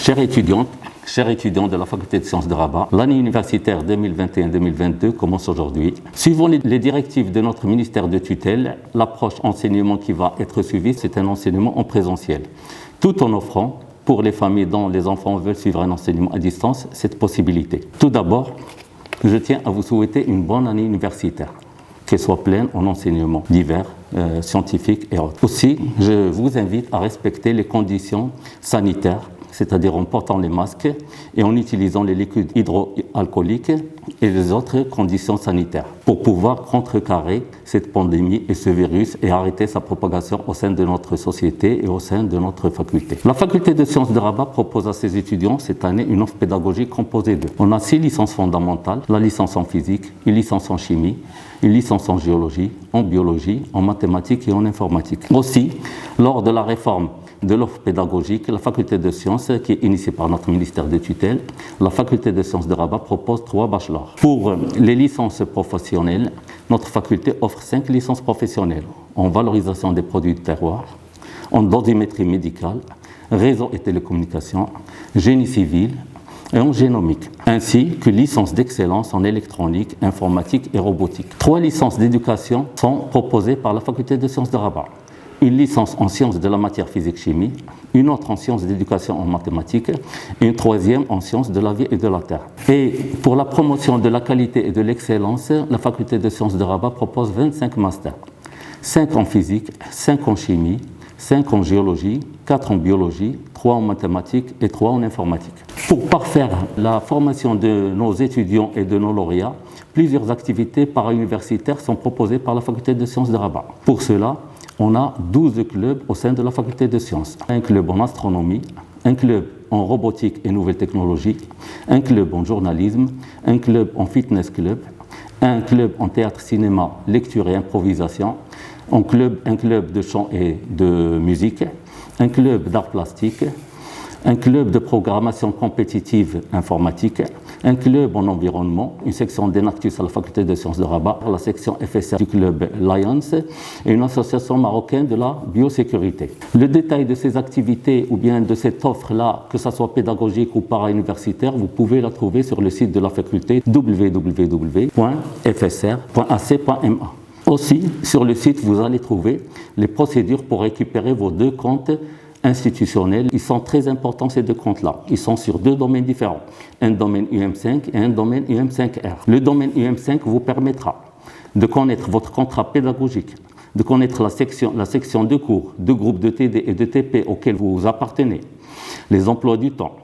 Chers étudiants de la Faculté de Sciences de Rabat, l'année universitaire 2021-2022 commence aujourd'hui. Suivant les directives de notre ministère de tutelle, l'approche enseignement qui va être suivie, c'est un enseignement en présentiel, tout en offrant, pour les familles dont les enfants veulent suivre un enseignement à distance, cette possibilité. Tout d'abord, je tiens à vous souhaiter une bonne année universitaire, qu'elle soit pleine en enseignements divers, scientifiques et autres. Aussi, je vous invite à respecter les conditions sanitaires, c'est-à-dire en portant les masques et en utilisant les liquides hydroalcooliques et les autres conditions sanitaires pour pouvoir contrecarrer cette pandémie et ce virus et arrêter sa propagation au sein de notre société et au sein de notre faculté. La Faculté de Sciences de Rabat propose à ses étudiants cette année une offre pédagogique composée de. On a 6 licences fondamentales, la licence en physique, une licence en chimie, une licence en géologie, en biologie, en mathématiques et en informatique. Aussi, lors de la réforme de l'offre pédagogique, la Faculté de Sciences, qui est initiée par notre ministère de tutelle, la Faculté de Sciences de Rabat propose 3 bachelors. Pour les licences professionnelles, notre faculté offre 5 licences professionnelles en valorisation des produits de terroir, en dosimétrie médicale, réseau et télécommunications, génie civil et en génomique, ainsi que licence d'excellence en électronique, informatique et robotique. 3 licences d'éducation sont proposées par la Faculté de Sciences de Rabat. Une licence en sciences de la matière physique-chimie, une autre en sciences d'éducation en mathématiques et une 3e en sciences de la vie et de la terre. Et pour la promotion de la qualité et de l'excellence, la Faculté de Sciences de Rabat propose 25 masters, 5 en physique, 5 en chimie, 5 en géologie, 4 en biologie, 3 en mathématiques et 3 en informatique. Pour parfaire la formation de nos étudiants et de nos lauréats, plusieurs activités para-universitaires sont proposées par la Faculté de Sciences de Rabat. Pour cela, on a 12 clubs au sein de la Faculté de Sciences. Un club en astronomie, un club en robotique et nouvelles technologies, un club en journalisme, un club en fitness club, un club en théâtre, cinéma, lecture et improvisation, un club de chant et de musique, un club d'art plastique, un club de programmation compétitive informatique, un club en environnement, une section d'Enactus à la Faculté de Sciences de Rabat, la section FSR du club Lions et une association marocaine de la biosécurité. Le détail de ces activités ou bien de cette offre-là, que ce soit pédagogique ou para-universitaire, vous pouvez la trouver sur le site de la faculté www.fsr.ac.ma. Aussi, sur le site, vous allez trouver les procédures pour récupérer vos 2 comptes institutionnels. Ils sont très importants, ces 2 comptes-là. Ils sont sur 2 domaines différents, un domaine UM5 et un domaine UM5R. Le domaine UM5 vous permettra de connaître votre contrat pédagogique, de connaître la section de cours, de groupes de TD et de TP auxquels vous appartenez, les emplois du temps,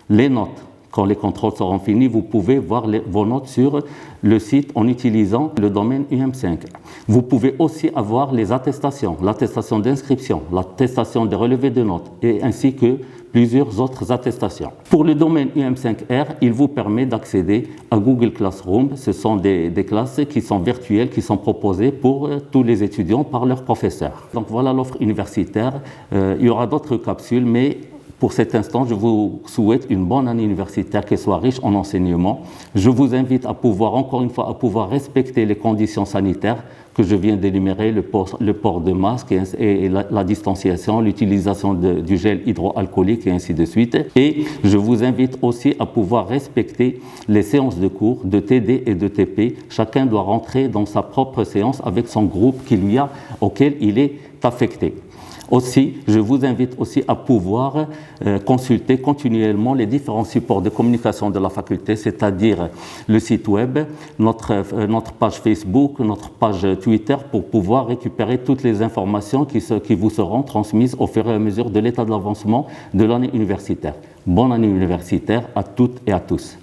les notes. Quand les contrôles seront finis, vous pouvez voir vos notes sur le site en utilisant le domaine UM5. Vous pouvez aussi avoir les attestations, l'attestation d'inscription, l'attestation des relevés de notes et ainsi que plusieurs autres attestations. Pour le domaine UM5R, il vous permet d'accéder à Google Classroom. Ce sont des classes qui sont virtuelles, qui sont proposées pour tous les étudiants par leurs professeurs. Donc voilà l'offre universitaire. Il y aura d'autres capsules, mais pour cet instant, je vous souhaite une bonne année universitaire, qu'elle soit riche en enseignement. Je vous invite à pouvoir, encore une fois, à pouvoir respecter les conditions sanitaires que je viens d'énumérer, le port de masque et la distanciation, l'utilisation du gel hydroalcoolique et ainsi de suite. Et je vous invite aussi à pouvoir respecter les séances de cours de TD et de TP. Chacun doit rentrer dans sa propre séance avec son groupe auquel il est affecté. Aussi, je vous invite aussi à pouvoir consulter continuellement les différents supports de communication de la faculté, c'est-à-dire le site web, notre page Facebook, notre page Twitter, pour pouvoir récupérer toutes les informations qui vous seront transmises au fur et à mesure de l'état de l'avancement de l'année universitaire. Bonne année universitaire à toutes et à tous.